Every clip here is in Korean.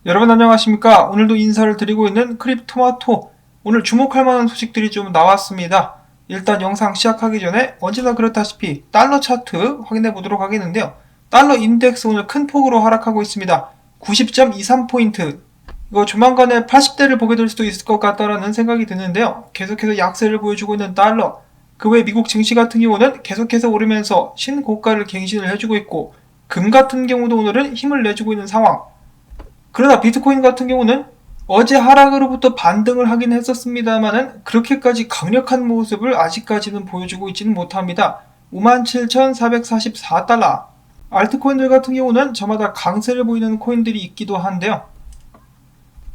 여러분 안녕하십니까? 오늘도 인사를 드리고 있는 크립토마토. 오늘 주목할 만한 소식들이 좀 나왔습니다. 일단 영상 시작하기 전에 언제나 그렇다시피 달러 차트 확인해 보도록 하겠는데요. 달러 인덱스 오늘 큰 폭으로 하락하고 있습니다. 90.23포인트. 이거 조만간에 80대를 보게 될 수도 있을 것 같다라는 생각이 드는데요. 계속해서 약세를 보여주고 있는 달러. 그 외 미국 증시 같은 경우는 계속해서 오르면서 신고가를 갱신을 해주고 있고, 금 같은 경우도 오늘은 힘을 내주고 있는 상황. 그러나 비트코인 같은 경우는 어제 하락으로부터 반등을 하긴 했었습니다만은 그렇게까지 강력한 모습을 아직까지는 보여주고 있지는 못합니다. 57,444달러. 알트코인들 같은 경우는 저마다 강세를 보이는 코인들이 있기도 한데요.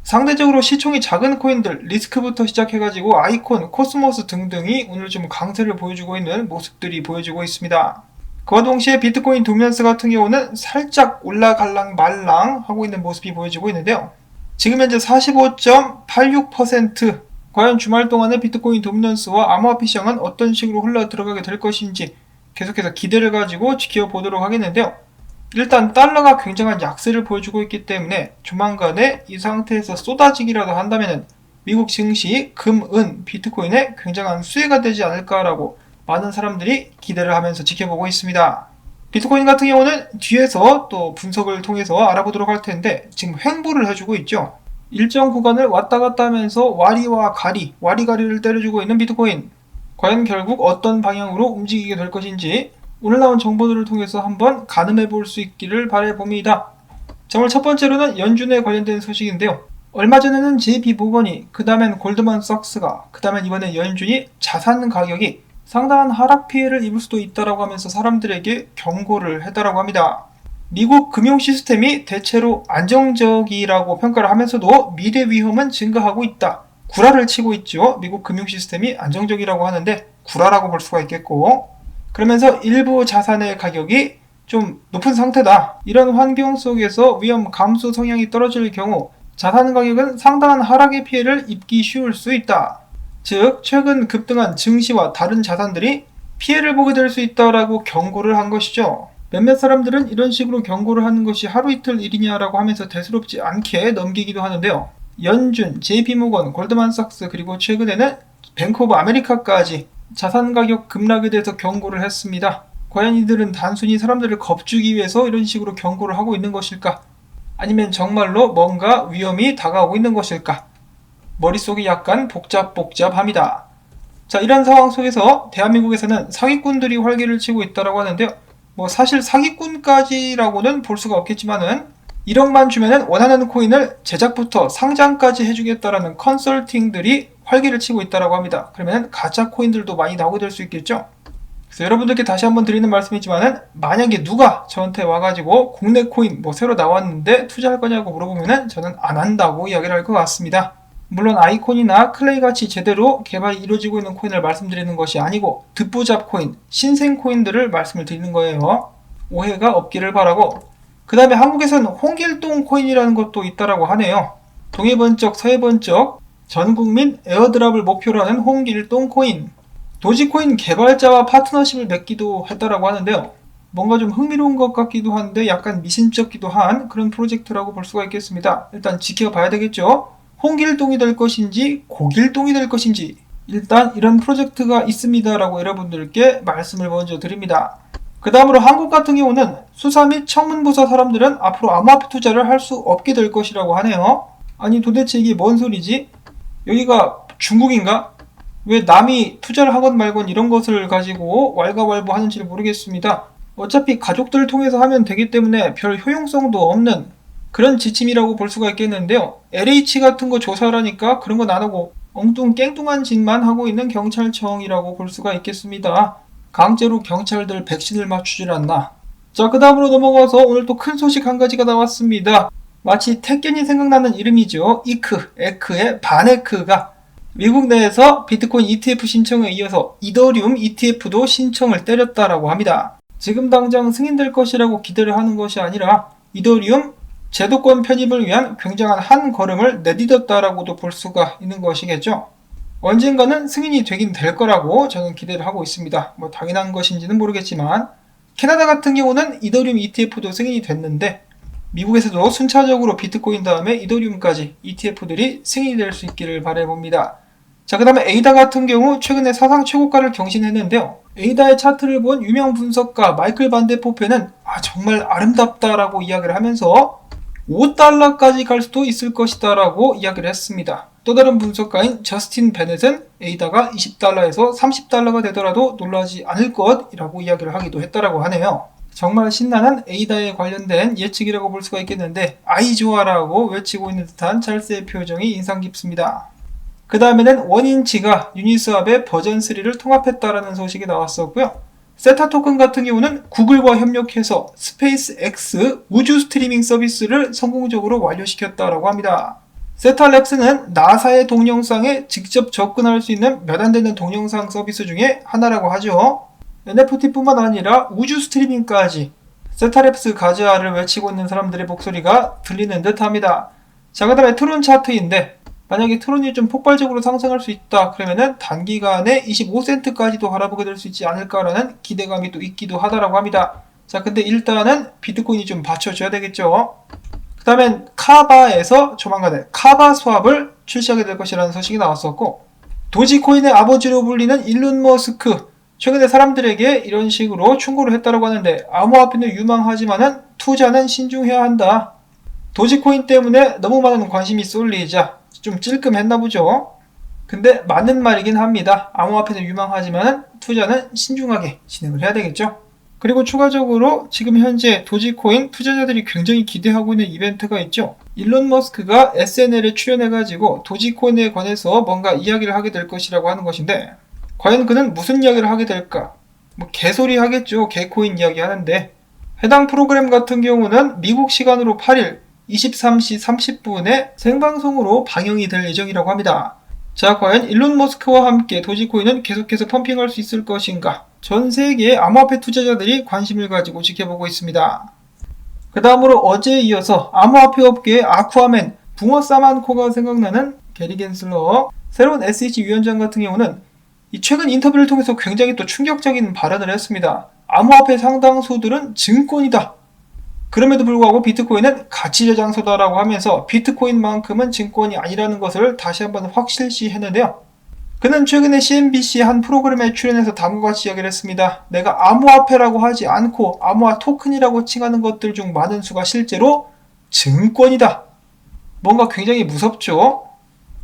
상대적으로 시총이 작은 코인들, 리스크부터 시작해가지고 아이콘, 코스모스 등등이 오늘 좀 강세를 보여주고 있는 모습들이 보여지고 있습니다. 그와 동시에 비트코인 도면스 같은 경우는 살짝 올라갈랑 말랑 하고 있는 모습이 보여지고 있는데요. 지금 현재 45.86%. 과연 주말 동안에 비트코인 도미넌스와 암호화폐 시장은 어떤 식으로 흘러 들어가게 될 것인지 계속해서 기대를 가지고 지켜보도록 하겠는데요. 일단 달러가 굉장한 약세를 보여주고 있기 때문에 조만간에 이 상태에서 쏟아지기라도 한다면 미국 증시, 금, 은, 비트코인에 굉장한 수혜가 되지 않을까라고 많은 사람들이 기대를 하면서 지켜보고 있습니다. 비트코인 같은 경우는 뒤에서 또 분석을 통해서 알아보도록 할 텐데 지금 횡보를 해주고 있죠. 일정 구간을 왔다 갔다 하면서 와리와 가리, 와리가리를 때려주고 있는 비트코인. 과연 결국 어떤 방향으로 움직이게 될 것인지 오늘 나온 정보들을 통해서 한번 가늠해 볼 수 있기를 바라봅니다. 자, 오늘 첫 번째로는 연준에 관련된 소식인데요. 얼마 전에는 JP모건이, 그 다음엔 골드만삭스가, 그 다음엔 이번에 연준이 자산 가격이 상당한 하락 피해를 입을 수도 있다라고 하면서 사람들에게 경고를 했다라고 합니다. 미국 금융 시스템이 대체로 안정적이라고 평가를 하면서도 미래 위험은 증가하고 있다. 구라를 치고 있죠. 미국 금융 시스템이 안정적이라고 하는데 구라라고 볼 수가 있겠고, 그러면서 일부 자산의 가격이 좀 높은 상태다. 이런 환경 속에서 위험 감소 성향이 떨어질 경우 자산 가격은 상당한 하락의 피해를 입기 쉬울 수 있다. 즉 최근 급등한 증시와 다른 자산들이 피해를 보게 될 수 있다라고 경고를 한 것이죠. 몇몇 사람들은 이런 식으로 경고를 하는 것이 하루 이틀 일이냐라고 하면서 대수롭지 않게 넘기기도 하는데요. 연준, JP모건, 골드만삭스, 그리고 최근에는 뱅크 오브 아메리카까지 자산 가격 급락에 대해서 경고를 했습니다. 과연 이들은 단순히 사람들을 겁주기 위해서 이런 식으로 경고를 하고 있는 것일까? 아니면 정말로 뭔가 위험이 다가오고 있는 것일까? 머릿속이 약간 복잡합니다. 자, 이런 상황 속에서 대한민국에서는 사기꾼들이 활개를 치고 있다고 하는데요. 사실 사기꾼까지라고는 볼 수가 없겠지만은 1억만 주면은 원하는 코인을 제작부터 상장까지 해주겠다라는 컨설팅들이 활개를 치고 있다고 합니다. 그러면 가짜 코인들도 많이 나오게 될 수 있겠죠. 그래서 여러분들께 다시 한번 드리는 말씀이지만은 만약에 누가 저한테 와가지고 국내 코인 새로 나왔는데 투자할 거냐고 물어보면은 저는 안 한다고 이야기를 할 것 같습니다. 물론 아이콘이나 클레이같이 제대로 개발이 이루어지고 있는 코인을 말씀드리는 것이 아니고 듣보잡 코인, 신생 코인들을 말씀을 드리는 거예요. 오해가 없기를 바라고. 그 다음에 한국에서는 홍길동 코인이라는 것도 있다라고 하네요. 동해번쩍 서해번쩍 전국민 에어드랍을 목표로 하는 홍길동 코인. 도지코인 개발자와 파트너십을 맺기도 했다라고 하는데요. 뭔가 좀 흥미로운 것 같기도 한데 약간 미심쩍기도 한 그런 프로젝트라고 볼 수가 있겠습니다. 일단 지켜봐야 되겠죠. 홍길동이 될 것인지 고길동이 될 것인지 일단 이런 프로젝트가 있습니다라고 여러분들께 말씀을 먼저 드립니다. 그 다음으로 한국 같은 경우는 수사 및 청문부서 사람들은 앞으로 암호화폐 투자를 할 수 없게 될 것이라고 하네요. 아니 도대체 이게 뭔 소리지? 여기가 중국인가? 왜 남이 투자를 하건 말건 이런 것을 가지고 왈가왈부 하는지를 모르겠습니다. 어차피 가족들을 통해서 하면 되기 때문에 별 효용성도 없는 그런 지침이라고 볼 수가 있겠는데요. LH 같은 거 조사하라니까 그런 건 안 하고 엉뚱깽뚱한 짓만 하고 있는 경찰청이라고 볼 수가 있겠습니다. 강제로 경찰들 백신을 맞추질 않나. 자, 그 다음으로 넘어가서 오늘 또 큰 소식 한 가지가 나왔습니다. 마치 택견이 생각나는 이름이죠. 에크의 바네크가 미국 내에서 비트코인 ETF 신청에 이어서 이더리움 ETF도 신청을 때렸다라고 합니다. 지금 당장 승인될 것이라고 기대를 하는 것이 아니라 이더리움 제도권 편입을 위한 굉장한 한 걸음을 내딛었다라고도 볼 수가 있는 것이겠죠. 언젠가는 승인이 되긴 될 거라고 저는 기대를 하고 있습니다. 당연한 것인지는 모르겠지만 캐나다 같은 경우는 이더리움 ETF도 승인이 됐는데 미국에서도 순차적으로 비트코인 다음에 이더리움까지 ETF들이 승인이 될 수 있기를 바라봅니다. 자, 그 다음에 에이다 같은 경우 최근에 사상 최고가를 경신했는데요. 에이다의 차트를 본 유명 분석가 마이클 반데포페는 정말 아름답다라고 이야기를 하면서 $5까지 갈 수도 있을 것이다 라고 이야기를 했습니다. 또 다른 분석가인 저스틴 베넷은 에이다가 $20에서 $30가 되더라도 놀라지 않을 것이라고 이야기를 하기도 했다라고 하네요. 정말 신나는 에이다에 관련된 예측이라고 볼 수가 있겠는데 아이 좋아라고 외치고 있는 듯한 찰스의 표정이 인상 깊습니다. 그 다음에는 원인치가 유니스왑의 버전 3를 통합했다라는 소식이 나왔었고요. 세타 토큰 같은 경우는 구글과 협력해서 스페이스 X 우주 스트리밍 서비스를 성공적으로 완료시켰다라고 합니다. 세타랩스는 나사의 동영상에 직접 접근할 수 있는 몇 안 되는 동영상 서비스 중에 하나라고 하죠. NFT뿐만 아니라 우주 스트리밍까지 세타랩스 가즈아를 외치고 있는 사람들의 목소리가 들리는 듯 합니다. 자, 그 다음에 트론 차트인데 만약에 트론이 좀 폭발적으로 상승할 수 있다 그러면은 단기간에 25센트까지도 바라보게 될 수 있지 않을까라는 기대감이 또 있기도 하다라고 합니다. 자, 근데 일단은 비트코인이 좀 받쳐줘야 되겠죠. 그 다음엔 카바에서 조만간에 카바 스왑을 출시하게 될 것이라는 소식이 나왔었고, 도지코인의 아버지로 불리는 일론 머스크, 최근에 사람들에게 이런 식으로 충고를 했다라고 하는데 암호화폐는 유망하지만은 투자는 신중해야 한다. 도지코인 때문에 너무 많은 관심이 쏠리자 좀 찔끔했나 보죠. 근데 맞는 말이긴 합니다. 암호화폐는 유망하지만 투자는 신중하게 진행을 해야 되겠죠. 그리고 추가적으로 지금 현재 도지코인 투자자들이 굉장히 기대하고 있는 이벤트가 있죠. 일론 머스크가 SNL에 출연해가지고 도지코인에 관해서 뭔가 이야기를 하게 될 것이라고 하는 것인데 과연 그는 무슨 이야기를 하게 될까? 개소리 하겠죠. 개코인 이야기 하는데 해당 프로그램 같은 경우는 미국 시간으로 8일 23시 30분에 생방송으로 방영이 될 예정이라고 합니다. 자, 과연 일론 머스크와 함께 도지코인은 계속해서 펌핑할 수 있을 것인가? 전 세계의 암호화폐 투자자들이 관심을 가지고 지켜보고 있습니다. 그 다음으로 어제에 이어서 암호화폐 업계의 아쿠아맨, 붕어 사만코가 생각나는 게리 겐슬러, 새로운 SEC 위원장 같은 경우는 이 최근 인터뷰를 통해서 굉장히 또 충격적인 발언을 했습니다. 암호화폐 상당수들은 증권이다. 그럼에도 불구하고 비트코인은 가치저장소다라고 하면서 비트코인만큼은 증권이 아니라는 것을 다시 한번 확실시 했는데요. 그는 최근에 CNBC 한 프로그램에 출연해서 다음과 같이 이야기를 했습니다. 내가 암호화폐라고 하지 않고 암호화 토큰이라고 칭하는 것들 중 많은 수가 실제로 증권이다. 뭔가 굉장히 무섭죠?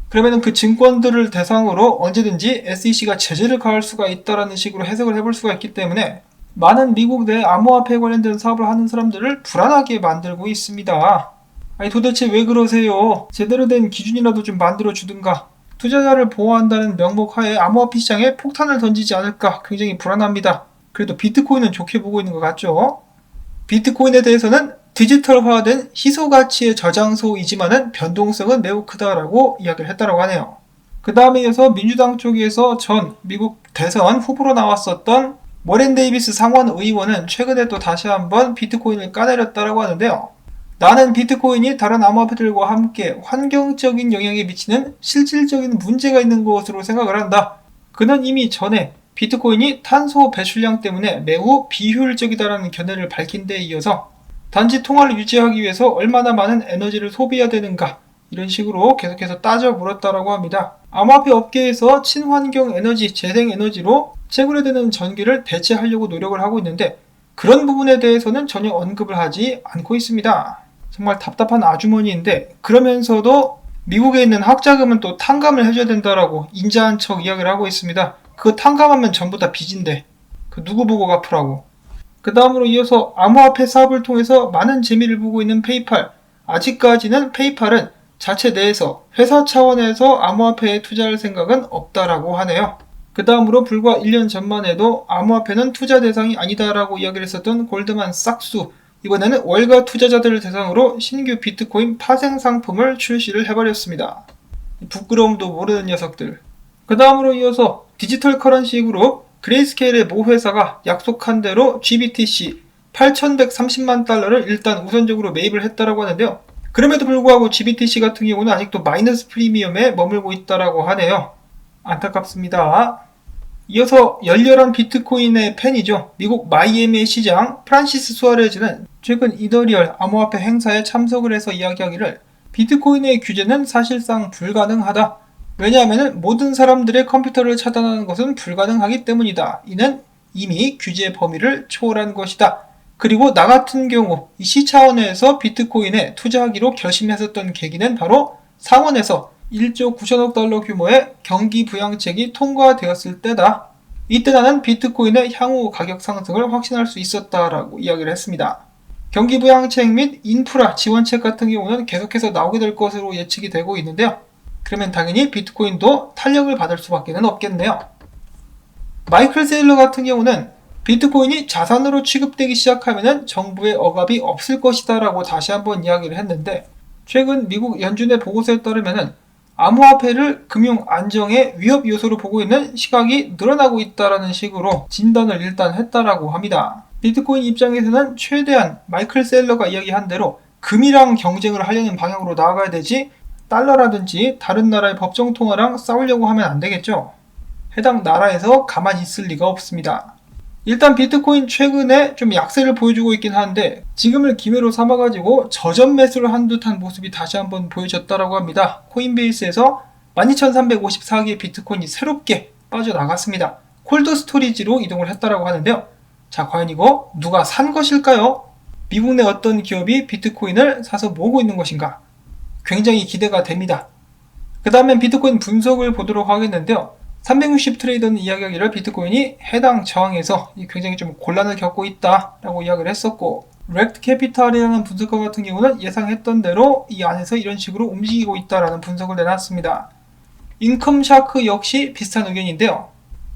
그러면 그 증권들을 대상으로 언제든지 SEC가 제재를 가할 수가 있다라는 식으로 해석을 해볼 수가 있기 때문에 많은 미국 내 암호화폐에 관련된 사업을 하는 사람들을 불안하게 만들고 있습니다. 아니 도대체 왜 그러세요? 제대로 된 기준이라도 좀 만들어 주든가. 투자자를 보호한다는 명목 하에 암호화폐 시장에 폭탄을 던지지 않을까 굉장히 불안합니다. 그래도 비트코인은 좋게 보고 있는 것 같죠? 비트코인에 대해서는 디지털화된 희소가치의 저장소이지만은 변동성은 매우 크다라고 이야기를 했다고 하네요. 그 다음에 이어서 민주당 쪽에서 전 미국 대선 후보로 나왔었던 워렌 데이비스 상원 의원은 최근에 또 다시 한번 비트코인을 까내렸다라고 하는데요. 나는 비트코인이 다른 암호화폐들과 함께 환경적인 영향에 미치는 실질적인 문제가 있는 것으로 생각을 한다. 그는 이미 전에 비트코인이 탄소 배출량 때문에 매우 비효율적이다라는 견해를 밝힌 데 이어서 단지 통화를 유지하기 위해서 얼마나 많은 에너지를 소비해야 되는가 이런 식으로 계속해서 따져 물었다라고 합니다. 암호화폐 업계에서 친환경 에너지, 재생 에너지로 채굴되는 전기를 대체하려고 노력을 하고 있는데 그런 부분에 대해서는 전혀 언급을 하지 않고 있습니다. 정말 답답한 아주머니인데 그러면서도 미국에 있는 학자금은 또 탕감을 해줘야 된다라고 인자한 척 이야기를 하고 있습니다. 그거 탕감하면 전부 다 빚인데 그 누구 보고 갚으라고. 그 다음으로 이어서 암호화폐 사업을 통해서 많은 재미를 보고 있는 페이팔. 아직까지는 페이팔은 자체 내에서 회사 차원에서 암호화폐에 투자할 생각은 없다라고 하네요. 그 다음으로 불과 1년 전만 해도 암호화폐는 투자 대상이 아니다라고 이야기를 했었던 골드만삭스. 이번에는 월가 투자자들을 대상으로 신규 비트코인 파생 상품을 출시를 해버렸습니다. 부끄러움도 모르는 녀석들. 그 다음으로 이어서 디지털 커런시 그룹 그레이스케일의 모 회사가 약속한 대로 GBTC 8,130만 달러를 일단 우선적으로 매입을 했다라고 하는데요. 그럼에도 불구하고 GBTC 같은 경우는 아직도 마이너스 프리미엄에 머물고 있다라고 하네요. 안타깝습니다. 이어서 열렬한 비트코인의 팬이죠. 미국 마이애미의 시장 프란시스 수아레즈는 최근 이더리얼 암호화폐 행사에 참석을 해서 이야기하기를 비트코인의 규제는 사실상 불가능하다. 왜냐하면 모든 사람들의 컴퓨터를 차단하는 것은 불가능하기 때문이다. 이는 이미 규제 범위를 초월한 것이다. 그리고 나 같은 경우 이 시 차원에서 비트코인에 투자하기로 결심했었던 계기는 바로 상원에서 1조 9천억 달러 규모의 경기 부양책이 통과되었을 때다. 이때 나는 비트코인의 향후 가격 상승을 확신할 수 있었다라고 이야기를 했습니다. 경기 부양책 및 인프라 지원책 같은 경우는 계속해서 나오게 될 것으로 예측이 되고 있는데요. 그러면 당연히 비트코인도 탄력을 받을 수밖에 없겠네요. 마이클 세일러 같은 경우는 비트코인이 자산으로 취급되기 시작하면 정부의 억압이 없을 것이다 라고 다시 한번 이야기를 했는데, 최근 미국 연준의 보고서에 따르면 암호화폐를 금융 안정의 위협 요소로 보고 있는 시각이 늘어나고 있다라는 식으로 진단을 일단 했다라고 합니다. 비트코인 입장에서는 최대한 마이클 세일러가 이야기한 대로 금이랑 경쟁을 하려는 방향으로 나아가야 되지, 달러라든지 다른 나라의 법정 통화랑 싸우려고 하면 안 되겠죠. 해당 나라에서 가만히 있을 리가 없습니다. 일단 비트코인 최근에 좀 약세를 보여주고 있긴 한데, 지금을 기회로 삼아가지고 저점 매수를 한 듯한 모습이 다시 한번 보여졌다라고 합니다. 코인베이스에서 12,354개의 비트코인이 새롭게 빠져나갔습니다. 콜드 스토리지로 이동을 했다라고 하는데요. 자, 과연 이거 누가 산 것일까요? 미국 내 어떤 기업이 비트코인을 사서 모으고 있는 것인가? 굉장히 기대가 됩니다. 그 다음엔 비트코인 분석을 보도록 하겠는데요. 360 트레이더는 이야기하기를 비트코인이 해당 저항에서 굉장히 좀 곤란을 겪고 있다라고 이야기를 했었고, 렉트 캐피탈이라는 분석가 같은 경우는 예상했던 대로 이 안에서 이런 식으로 움직이고 있다라는 분석을 내놨습니다. 인컴 샤크 역시 비슷한 의견인데요.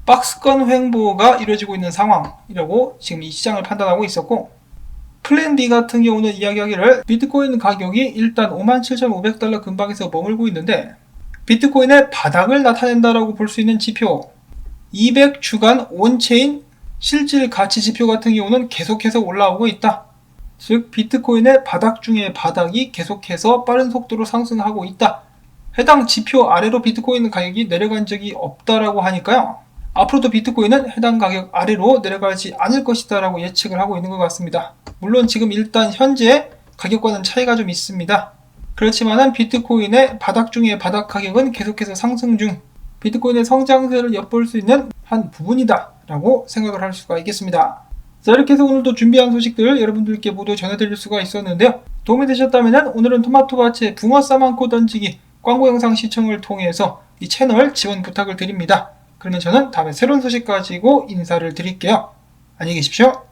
박스권 횡보가 이루어지고 있는 상황이라고 지금 이 시장을 판단하고 있었고, 플랜 B 같은 경우는 이야기하기를 비트코인 가격이 일단 57,500달러 근방에서 머물고 있는데, 비트코인의 바닥을 나타낸다라고 볼 수 있는 지표 200주간 온체인 실질 가치 지표 같은 경우는 계속해서 올라오고 있다. 즉 비트코인의 바닥 중에 바닥이 계속해서 빠른 속도로 상승하고 있다. 해당 지표 아래로 비트코인 가격이 내려간 적이 없다라고 하니까요. 앞으로도 비트코인은 해당 가격 아래로 내려가지 않을 것이다 라고 예측을 하고 있는 것 같습니다. 물론 지금 일단 현재 가격과는 차이가 좀 있습니다. 그렇지만은 비트코인의 바닥 중에 바닥 가격은 계속해서 상승 중, 비트코인의 성장세를 엿볼 수 있는 한 부분이다 라고 생각을 할 수가 있겠습니다. 자, 이렇게 해서 오늘도 준비한 소식들 여러분들께 모두 전해드릴 수가 있었는데요. 도움이 되셨다면 오늘은 토마토밭에 붕어 싸만코 던지기 광고 영상 시청을 통해서 이 채널 지원 부탁을 드립니다. 그러면 저는 다음에 새로운 소식 가지고 인사를 드릴게요. 안녕히 계십시오.